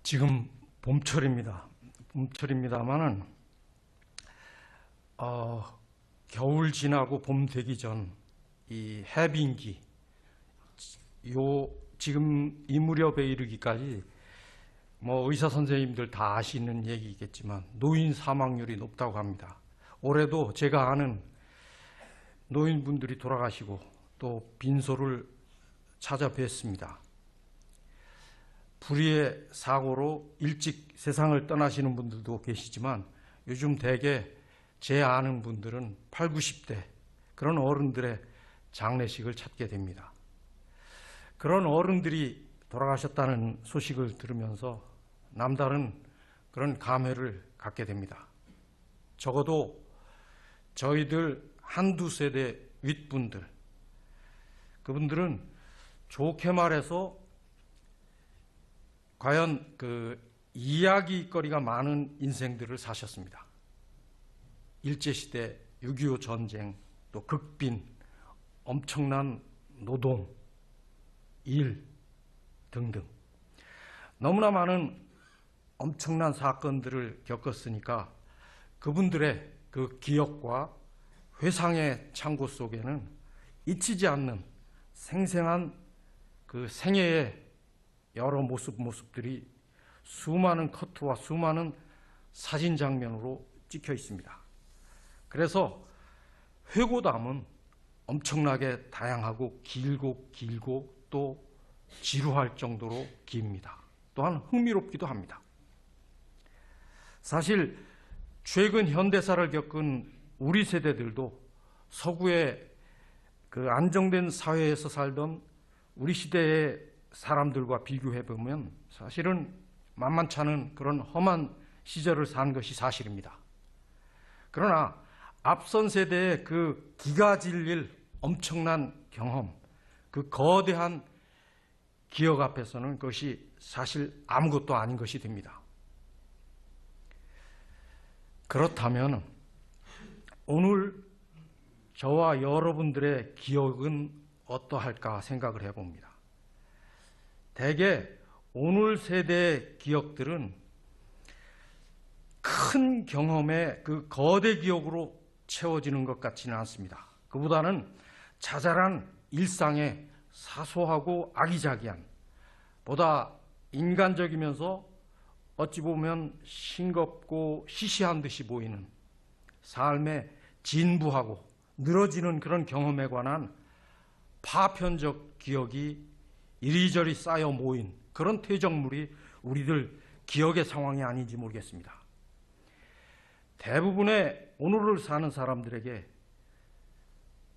지금 봄철입니다. 봄철입니다만은 겨울 지나고 봄 되기 전 이 해빈기 지금 이 무렵에 이르기까지 뭐 의사 선생님들 다 아시는 얘기겠지만 노인 사망률이 높다고 합니다. 올해도 제가 아는 노인분들이 돌아가시고 또 빈소를 찾아뵀습니다. 불의의 사고로 일찍 세상을 떠나시는 분들도 계시지만 요즘 대개 제 아는 분들은 8, 90대 그런 어른들의 장례식을 찾게 됩니다. 그런 어른들이 돌아가셨다는 소식을 들으면서 남다른 그런 감회를 갖게 됩니다. 적어도 저희들 한두 세대 윗분들, 그분들은 좋게 말해서 과연 그 이야기거리가 많은 인생들을 사셨습니다. 일제시대, 6.25 전쟁, 또 극빈, 엄청난 노동, 일 등등 너무나 많은 엄청난 사건들을 겪었으니까 그분들의 그 기억과 회상의 창고 속에는 잊히지 않는 생생한 그 생애의 여러 모습들이 수많은 커트와 수많은 사진 장면으로 찍혀 있습니다. 그래서 회고담은 엄청나게 다양하고 길고 또 지루할 정도로 깁니다. 또한 흥미롭기도 합니다. 사실 최근 현대사를 겪은 우리 세대들도 서구의 그 안정된 사회에서 살던 우리 시대의 사람들과 비교해 보면 사실은 만만치 않은 그런 험한 시절을 산 것이 사실입니다. 그러나 앞선 세대의 그 기가 질릴 엄청난 경험, 그 거대한 기억 앞에서는 그것이 사실 아무것도 아닌 것이 됩니다. 그렇다면 오늘 저와 여러분들의 기억은 어떠할까 생각을 해봅니다. 대개 오늘 세대의 기억들은 큰 경험의 그 거대 기억으로 채워지는 것 같지는 않습니다. 그보다는 자잘한 일상의 사소하고 아기자기한, 보다 인간적이면서 어찌 보면 싱겁고 시시한 듯이 보이는 삶의 진부하고 늘어지는 그런 경험에 관한 파편적 기억이 이리저리 쌓여 모인 그런 퇴적물이 우리들 기억의 상황이 아닌지 모르겠습니다. 대부분의 오늘을 사는 사람들에게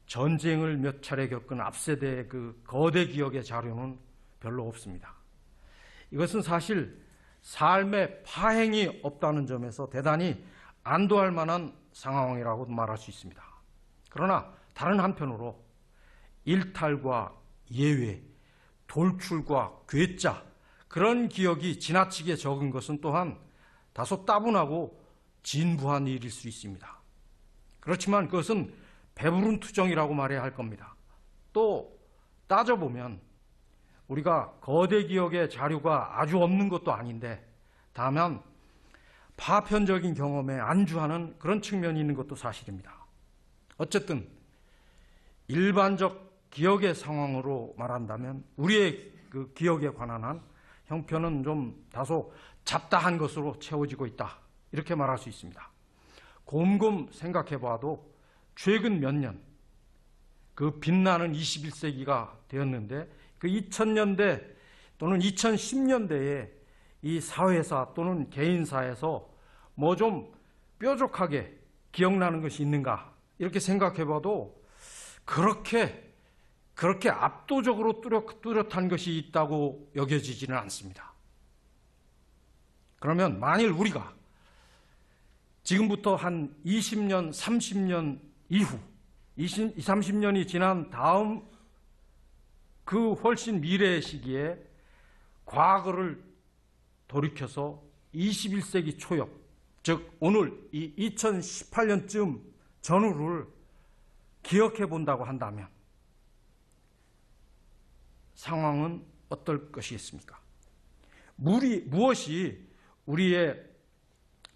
전쟁을 몇 차례 겪은 앞세대의 그 거대 기억의 자료는 별로 없습니다. 이것은 사실 삶의 파행이 없다는 점에서 대단히 안도할 만한 상황이라고 말할 수 있습니다. 그러나 다른 한편으로 일탈과 예외, 돌출과 괴짜, 그런 기억이 지나치게 적은 것은 또한 다소 따분하고 진부한 일일 수 있습니다. 그렇지만 그것은 배부른 투정이라고 말해야 할 겁니다. 또 따져보면 우리가 거대 기억의 자료가 아주 없는 것도 아닌데 다만 파편적인 경험에 안주하는 그런 측면이 있는 것도 사실입니다. 어쨌든 일반적 기억의 상황으로 말한다면 우리의 그 기억에 관한 한 형편은 좀 다소 잡다한 것으로 채워지고 있다, 이렇게 말할 수 있습니다. 곰곰 생각해 봐도 최근 몇 년, 그 빛나는 21세기가 되었는데 그 2000년대 또는 2010년대에 이 사회사 또는 개인사에서 뭐 좀 뾰족하게 기억나는 것이 있는가, 이렇게 생각해 봐도 그렇게 압도적으로 뚜렷한 것이 있다고 여겨지지는 않습니다. 그러면 만일 우리가 지금부터 한 20년, 30년 이후 20, 30년이 지난 다음 그 훨씬 미래의 시기에 과거를 돌이켜서 21세기 초엽, 즉 오늘 이 2018년쯤 전후를 기억해 본다고 한다면 상황은 어떨 것이겠습니까? 무엇이 우리의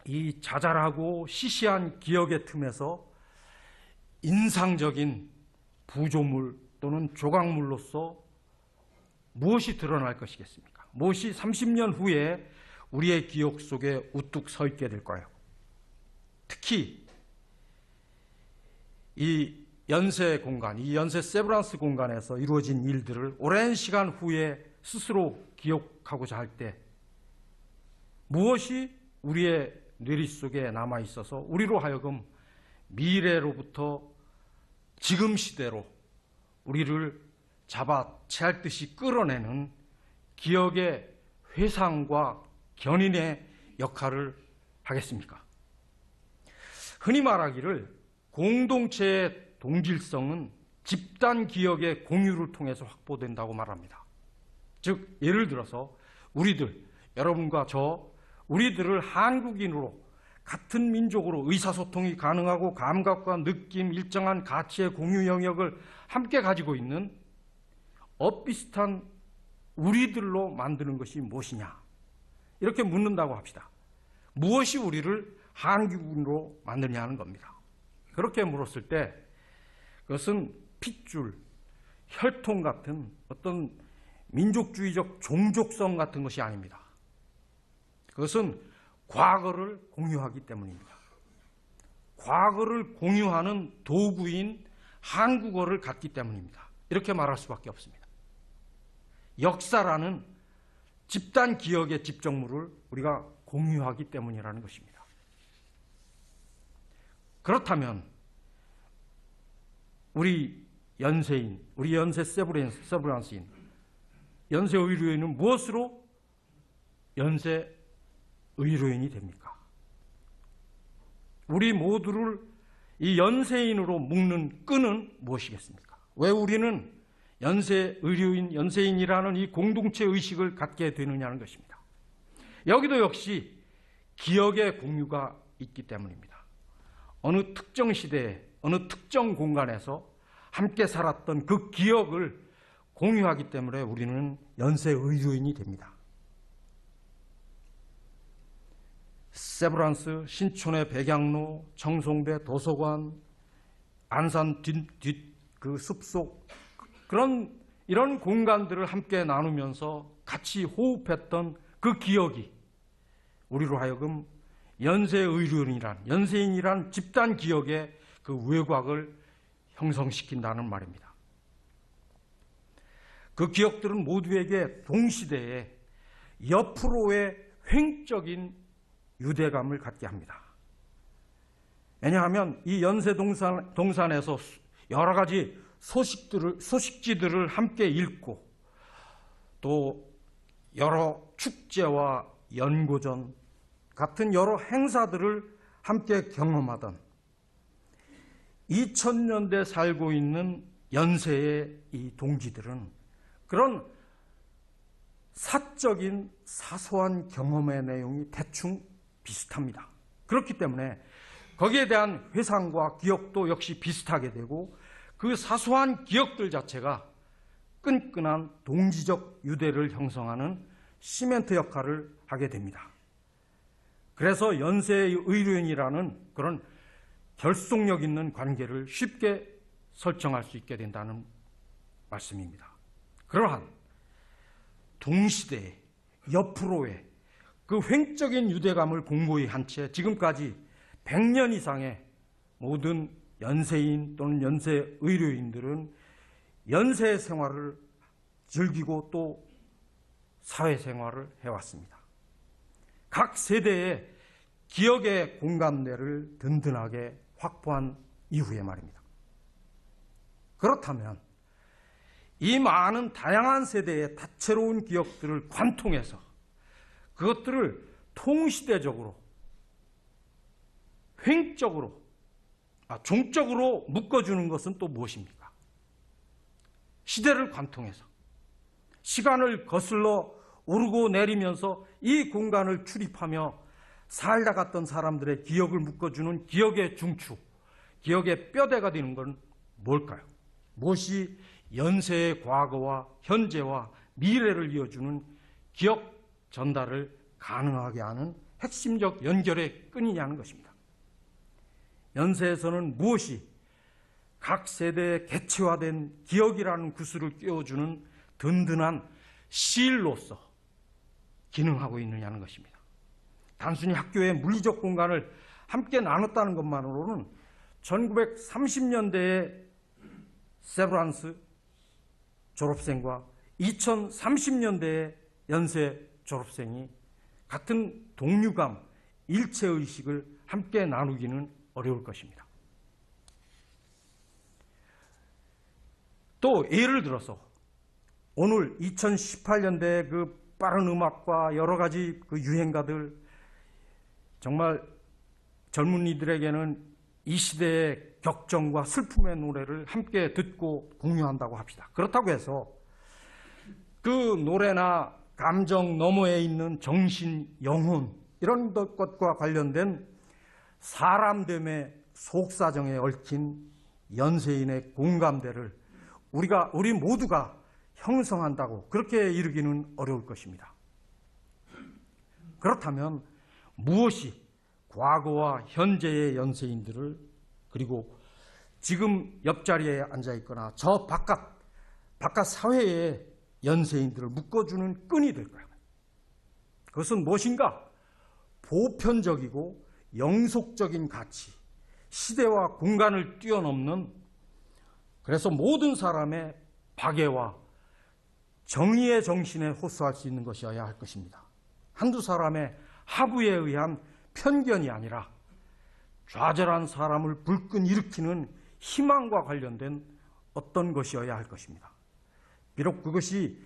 이 자잘하고 시시한 기억의 틈에서 인상적인 부조물 또는 조각물로서 무엇이 드러날 것이겠습니까? 무엇이 30년 후에 우리의 기억 속에 우뚝 서 있게 될까요? 특히 이 연쇄 공간, 이 연쇄 세브란스 공간에서 이루어진 일들을 오랜 시간 후에 스스로 기억하고자 할 때 무엇이 우리의 뇌리 속에 남아 있어서 우리로 하여금 미래로부터 지금 시대로 우리를 잡아채할 듯이 끌어내는 기억의 회상과 견인의 역할을 하겠습니까? 흔히 말하기를 공동체의 동질성은 집단 기억의 공유를 통해서 확보된다고 말합니다. 즉 예를 들어서 우리들, 여러분과 저, 우리들을 한국인으로 같은 민족으로 의사소통이 가능하고 감각과 느낌, 일정한 가치의 공유 영역을 함께 가지고 있는 엇비슷한 우리들로 만드는 것이 무엇이냐, 이렇게 묻는다고 합시다. 무엇이 우리를 한국인으로 만드냐 하는 겁니다. 그렇게 물었을 때 그것은 핏줄, 혈통 같은 어떤 민족주의적 종족성 같은 것이 아닙니다. 그것은 과거를 공유하기 때문입니다. 과거를 공유하는 도구인 한국어를 갖기 때문입니다. 이렇게 말할 수밖에 없습니다. 역사라는 집단 기억의 집적물을 우리가 공유하기 때문이라는 것입니다. 그렇다면 우리 연세인, 우리 연쇄 세브란스인, 연쇄 의료인은 무엇으로 연쇄 의료인이 됩니까? 우리 모두를 이 연세인으로 묶는 끈은 무엇이겠습니까? 왜 우리는 연쇄 의료인, 연세인이라는 이 공동체 의식을 갖게 되느냐는 것입니다. 여기도 역시 기억의 공유가 있기 때문입니다. 어느 특정 시대에, 어느 특정 공간에서 함께 살았던 그 기억을 공유하기 때문에 우리는 연쇄 의료인이 됩니다. 세브란스, 신촌의 백양로, 청송배 도서관, 안산 그 숲속, 이런 공간들을 함께 나누면서 같이 호흡했던 그 기억이 우리로 하여금 연세인이란 집단 기억의 그 외곽을 형성시킨다는 말입니다. 그 기억들은 모두에게 동시대에 옆으로의 횡적인 유대감을 갖게 합니다. 왜냐하면 이 연세동산에서 여러 가지 소식지들을 함께 읽고 또 여러 축제와 연고전 같은 여러 행사들을 함께 경험하던 2000년대 살고 있는 연세의 이 동지들은 그런 사적인 사소한 경험의 내용이 대충 비슷합니다. 그렇기 때문에 거기에 대한 회상과 기억도 역시 비슷하게 되고 그 사소한 기억들 자체가 끈끈한 동지적 유대를 형성하는 시멘트 역할을 하게 됩니다. 그래서 연쇄의 의료인이라는 그런 결속력 있는 관계를 쉽게 설정할 수 있게 된다는 말씀입니다. 그러한 동시대에 옆으로의 그 횡적인 유대감을 공고히 한 채 지금까지 100년 이상의 모든 연세인 또는 연세 의료인들은 연세 생활을 즐기고 또 사회생활을 해왔습니다. 각 세대의 기억의 공감대를 든든하게 확보한 이후에 말입니다. 그렇다면 이 많은 다양한 세대의 다채로운 기억들을 관통해서 그것들을 통시대적으로, 횡적으로, 종적으로 묶어주는 것은 또 무엇입니까? 시대를 관통해서 시간을 거슬러 오르고 내리면서 이 공간을 출입하며 살다 갔던 사람들의 기억을 묶어주는 기억의 중추, 기억의 뼈대가 되는 건 뭘까요? 무엇이 연세의 과거와 현재와 미래를 이어주는 기억 전달을 가능하게 하는 핵심적 연결의 끈이냐는 것입니다. 연세에서는 무엇이 각 세대의 개체화된 기억이라는 구슬을 끼워주는 든든한 실로서 기능하고 있느냐는 것입니다. 단순히 학교의 물리적 공간을 함께 나눴다는 것만으로는 1930년대의 세브란스 졸업생과 2030년대의 연세 졸업생이 같은 동류감, 일체의식을 함께 나누기는 어려울 것입니다. 또 예를 들어서 오늘 2018년대 그 빠른 음악과 여러 가지 그 유행가들, 정말 젊은이들에게는 이 시대의 격정과 슬픔의 노래를 함께 듣고 공유한다고 합시다. 그렇다고 해서 그 노래나 감정 너머에 있는 정신, 영혼 이런 것과 관련된 사람됨의 속사정에 얽힌 연세인의 공감대를 우리 모두가 형성한다고 그렇게 이르기는 어려울 것입니다. 그렇다면 무엇이 과거와 현재의 연세인들을, 그리고 지금 옆자리에 앉아있거나 저 바깥 사회의 연세인들을 묶어주는 끈이 될까요? 그것은 무엇인가? 보편적이고 영속적인 가치, 시대와 공간을 뛰어넘는, 그래서 모든 사람의 박애와 정의의 정신에 호소할 수 있는 것이어야 할 것입니다. 한두 사람의 하부에 의한 편견이 아니라 좌절한 사람을 불끈 일으키는 희망과 관련된 어떤 것이어야 할 것입니다. 비록 그것이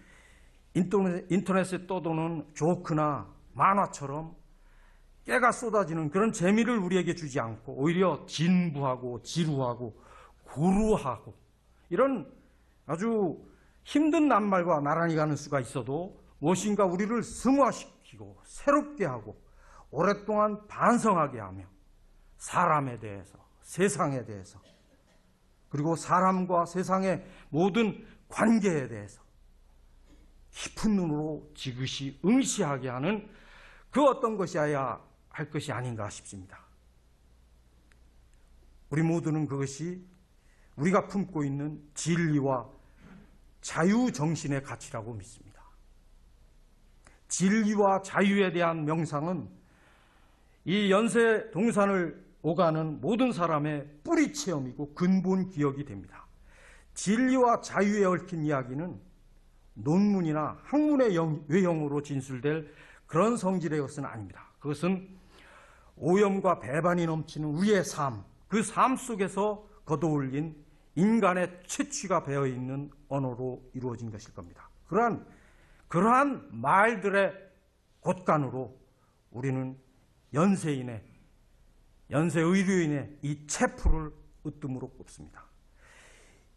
인터넷에 떠도는 조크나 만화처럼 깨가 쏟아지는 그런 재미를 우리에게 주지 않고 오히려 진부하고 지루하고 고루하고 이런 아주 힘든 낱말과 나란히 가는 수가 있어도 무엇인가 우리를 승화시키고 새롭게 하고 오랫동안 반성하게 하며 사람에 대해서, 세상에 대해서, 그리고 사람과 세상의 모든 관계에 대해서 깊은 눈으로 지그시 응시하게 하는 그 어떤 것이어야 할 것이 아닌가 싶습니다. 우리 모두는 그것이 우리가 품고 있는 진리와 자유정신의 가치라고 믿습니다. 진리와 자유에 대한 명상은 이 연세 동산을 오가는 모든 사람의 뿌리 체험이고 근본 기억이 됩니다. 진리와 자유에 얽힌 이야기는 논문이나 학문의 외형으로 진술될 그런 성질의 것은 아닙니다. 그것은 오염과 배반이 넘치는 우리의 삶, 그 삶 속에서 걷어올린 인간의 채취가 배어있는 언어로 이루어진 것일 겁니다. 그러한 말들의 곳간으로 우리는 연세 의료인의 이 체풀을 으뜸으로 꼽습니다.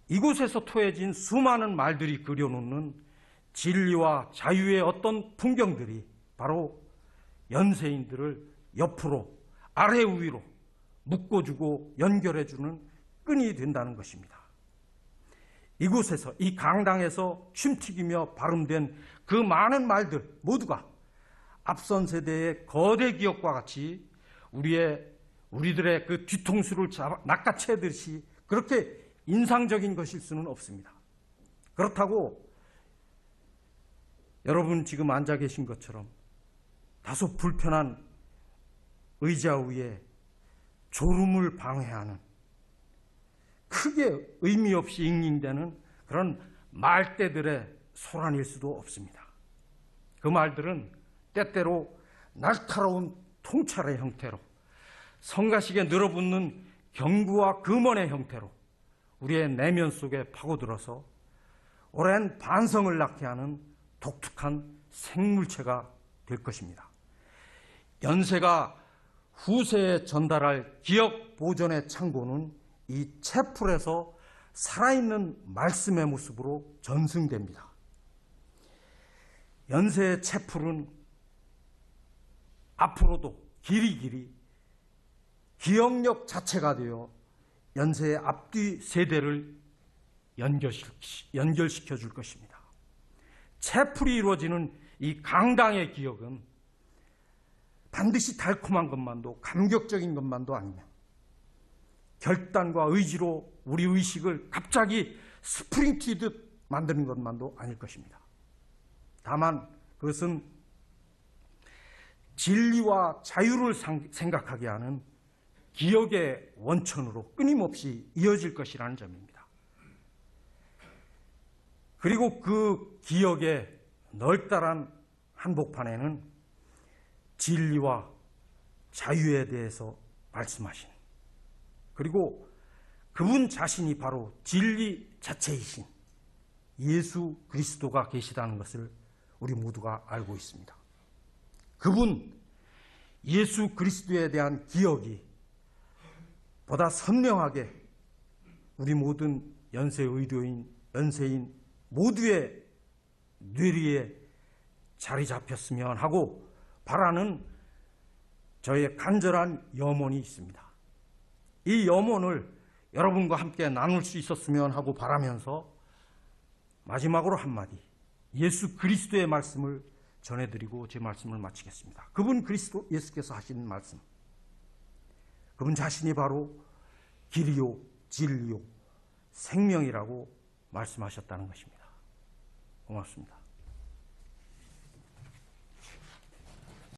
이곳에서 토해진 수많은 말들이 그려놓는 진리와 자유의 어떤 풍경들이 바로 연세인들을 옆으로, 아래 위로 묶어주고 연결해주는 끈이 된다는 것입니다. 이곳에서, 이 강당에서 춤튀기며 발음된 그 많은 말들 모두가 앞선 세대의 거대 기억과 같이 우리들의 그 뒤통수를 낚아채듯이 그렇게 인상적인 것일 수는 없습니다. 그렇다고 여러분 지금 앉아 계신 것처럼 다소 불편한 의자 위에 졸음을 방해하는, 크게 의미 없이 잉잉대는 그런 말대들의 소란일 수도 없습니다. 그 말들은 때때로 날카로운 통찰의 형태로, 성가시게 늘어붙는 경구와 금언의 형태로 우리의 내면 속에 파고들어서 오랜 반성을 낳게 하는 독특한 생물체가 될 것입니다. 연세가 후세에 전달할 기억 보존의 창고는 이 채풀에서 살아있는 말씀의 모습으로 전승됩니다. 연세의 채풀은 앞으로도 길이길이 기억력 자체가 되어 연세의 앞뒤 세대를 연결시켜 줄 것입니다. 채풀이 이루어지는 이 강당의 기억은 반드시 달콤한 것만도, 감격적인 것만도 아니며 결단과 의지로 우리 의식을 갑자기 스프링 튀듯 만드는 것만도 아닐 것입니다. 다만 그것은 진리와 자유를 생각하게 하는 기억의 원천으로 끊임없이 이어질 것이라는 점입니다. 그리고 그 기억의 넓다란 한복판에는 진리와 자유에 대해서 말씀하신, 그리고 그분 자신이 바로 진리 자체이신 예수 그리스도가 계시다는 것을 우리 모두가 알고 있습니다. 그분 예수 그리스도에 대한 기억이 보다 선명하게 우리 모든 연세의료인, 연세인 모두의 뇌리에 자리 잡혔으면 하고 바라는 저의 간절한 염원이 있습니다. 이 염원을 여러분과 함께 나눌 수 있었으면 하고 바라면서 마지막으로 한마디 예수 그리스도의 말씀을 전해드리고 제 말씀을 마치겠습니다. 그분 그리스도 예수께서 하신 말씀, 그분 자신이 바로 길이요 진리요 생명이라고 말씀하셨다는 것입니다. 고맙습니다.